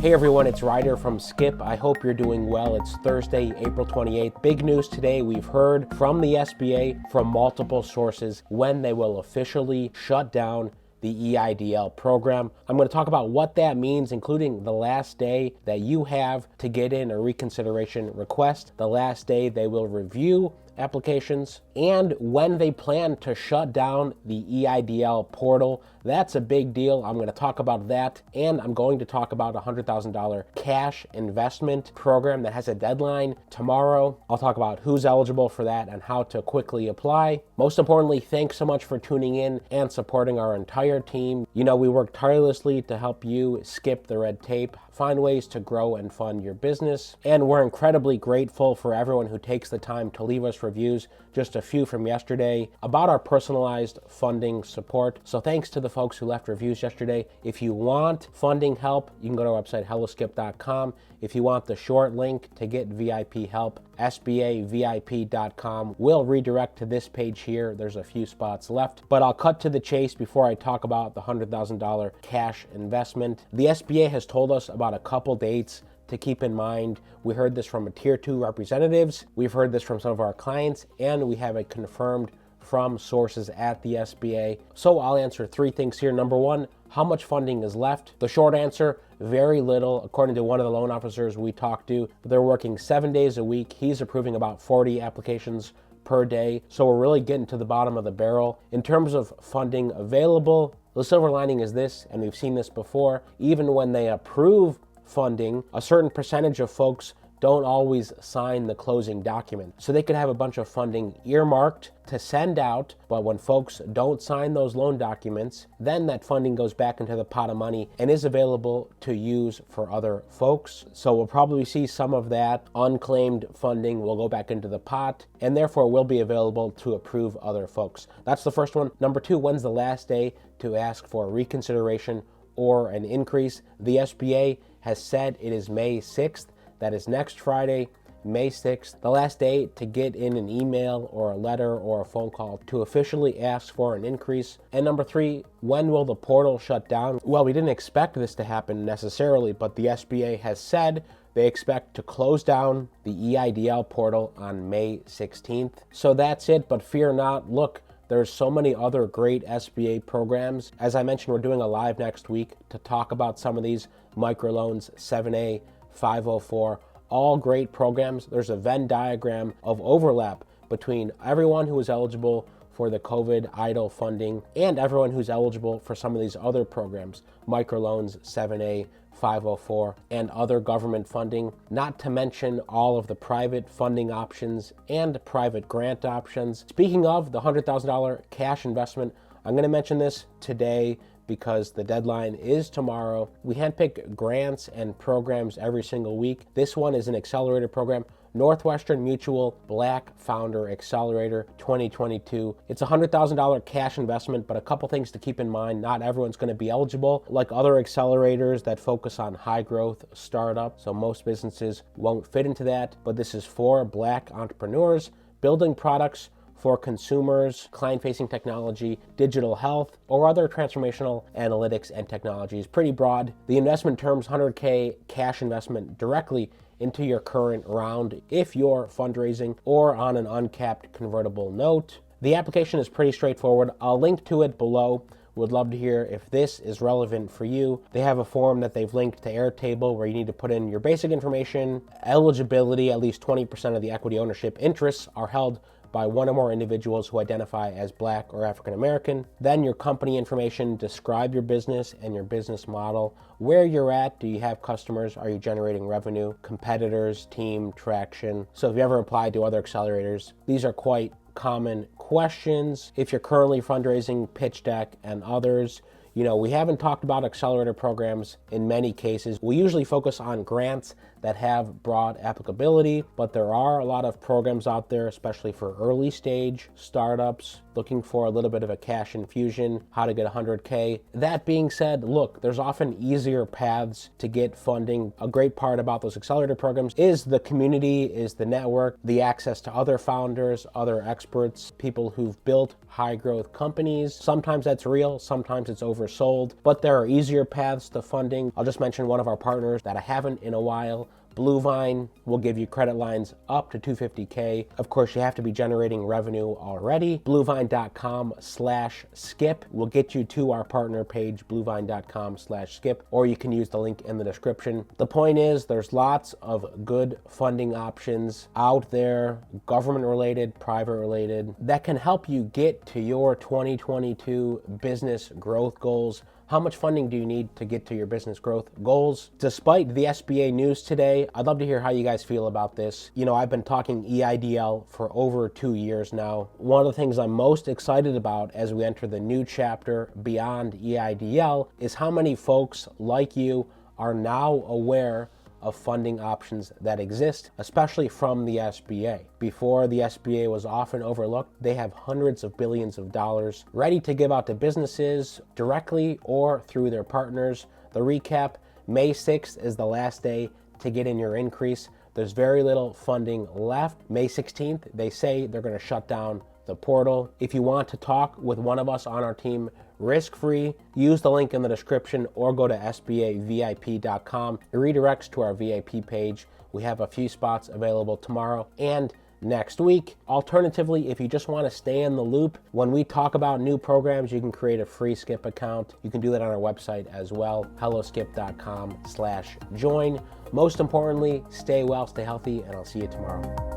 Hey everyone, it's Ryder from Skip. I hope you're doing well. It's Thursday, April 28th. Big news today. We've heard from the SBA from multiple sources when they will officially shut down the EIDL program. I'm going to talk about what that means, including the last day that you have to get in a reconsideration request, the last day they will review applications, and when they plan to shut down the EIDL portal. That's a big deal. I'm going to talk about that, and I'm going to talk about a $100,000 cash investment program that has a deadline tomorrow. I'll talk about who's eligible for that and how to quickly apply. Most importantly, thanks so much for tuning in and supporting our entire team. You know, we work tirelessly to help you skip the red tape, find ways to grow and fund your business, and we're incredibly grateful for everyone who takes the time to leave us reviews. Just a few from yesterday about our personalized funding support. So thanks to the folks who left reviews yesterday. If you want funding help, you can go to our website, helloskip.com. If you want the short link to get VIP help, SBAVIP.com. We'll redirect to this page here. There's a few spots left, but I'll cut to the chase before I talk about the $100,000 cash investment. The SBA has told us about a couple dates to keep in mind. We heard this from a tier 2 representatives. We've heard this from some of our clients, and we have it confirmed from sources at the SBA. So I'll answer three things here. Number one, how much funding is left? The short answer, very little. According to one of the loan officers we talked to, they're working 7 days a week. He's approving about 40 applications per day. So we're really getting to the bottom of the barrel. In terms of funding available, the silver lining is this, and we've seen this before, even when they approve funding, a certain percentage of folks don't always sign the closing document. So they could have a bunch of funding earmarked to send out, but when folks don't sign those loan documents, then that funding goes back into the pot of money and is available to use for other folks. So we'll probably see some of that unclaimed funding will go back into the pot and therefore will be available to approve other folks. That's the first one. Number two, when's the last day to ask for reconsideration or an increase? The SBA has said it is May 6th. That is next Friday, May 6th, the last day to get in an email or a letter or a phone call to officially ask for an increase. And number three, when will the portal shut down? Well, we didn't expect this to happen necessarily, but the SBA has said they expect to close down the EIDL portal on May 16th. So that's it, but fear not. Look, there's so many other great SBA programs. As I mentioned, we're doing a live next week to talk about some of these microloans, 7A, 504, all great programs. There's a Venn diagram of overlap between everyone who is eligible for the COVID EIDL funding and everyone who's eligible for some of these other programs, microloans, 7A, 504, and other government funding, not to mention all of the private funding options and private grant options. Speaking of the $100,000 cash investment, I'm going to mention this today because the deadline is tomorrow. We handpick grants and programs every single week. This one is an accelerator program, Northwestern Mutual Black Founder Accelerator 2022. It's a $100,000 cash investment, but a couple things to keep in mind. Not everyone's going to be eligible. Like other accelerators that focus on high growth startups, so most businesses won't fit into that, but this is for Black entrepreneurs building products for consumers, client-facing technology, digital health, or other transformational analytics and technologies. Pretty broad. The investment terms, $100K cash investment directly into your current round if you're fundraising or on an uncapped convertible note. The application is pretty straightforward. I'll link to it below. Would love to hear if this is relevant for you. They have a form that they've linked to Airtable where you need to put in your basic information, eligibility, at least 20% of the equity ownership interests are held by one or more individuals who identify as Black or African American. Then your company information, describe your business and your business model, where you're at, do you have customers, are you generating revenue, competitors, team, traction. So if you ever applied to other accelerators, these are quite common questions. If you're currently fundraising, pitch deck, and others. You know, we haven't talked about accelerator programs in many cases. We usually focus on grants that have broad applicability, but there are a lot of programs out there, especially for early stage startups. looking for a little bit of a cash infusion, how to get 100K. That being said, look, there's often easier paths to get funding. A great part about those accelerator programs is the community, is the network, the access to other founders, other experts, people who've built high growth companies. Sometimes that's real, sometimes it's oversold, but there are easier paths to funding. I'll just mention one of our partners that I haven't in a while. Bluevine will give you credit lines up to $250K. Of course, you have to be generating revenue already. Bluevine.com/skip will get you to our partner page, bluevine.com/skip, or you can use the link in the description. The point is, there's lots of good funding options out there, government related, private related, that can help you get to your 2022 business growth goals. How much funding do you need to get to your business growth goals? Despite the SBA news today, I'd love to hear how you guys feel about this. You know, I've been talking EIDL for over 2 years now. One of the things I'm most excited about as we enter the new chapter beyond EIDL is how many folks like you are now aware of funding options that exist, especially from the SBA. Before, the SBA was often overlooked. They have hundreds of billions of dollars ready to give out to businesses directly or through their partners. The recap, May 6th is the last day to get in your increase. There's very little funding left. May 16th, they say they're going to shut down the portal. If you want to talk with one of us on our team risk-free, use the link in the description or go to SBAVIP.com. It redirects to our VIP page. We have a few spots available tomorrow and next week. Alternatively, if you just want to stay in the loop, when we talk about new programs, you can create a free Skip account. You can do that on our website as well, helloskip.com/join. Most importantly, stay well, stay healthy, and I'll see you tomorrow.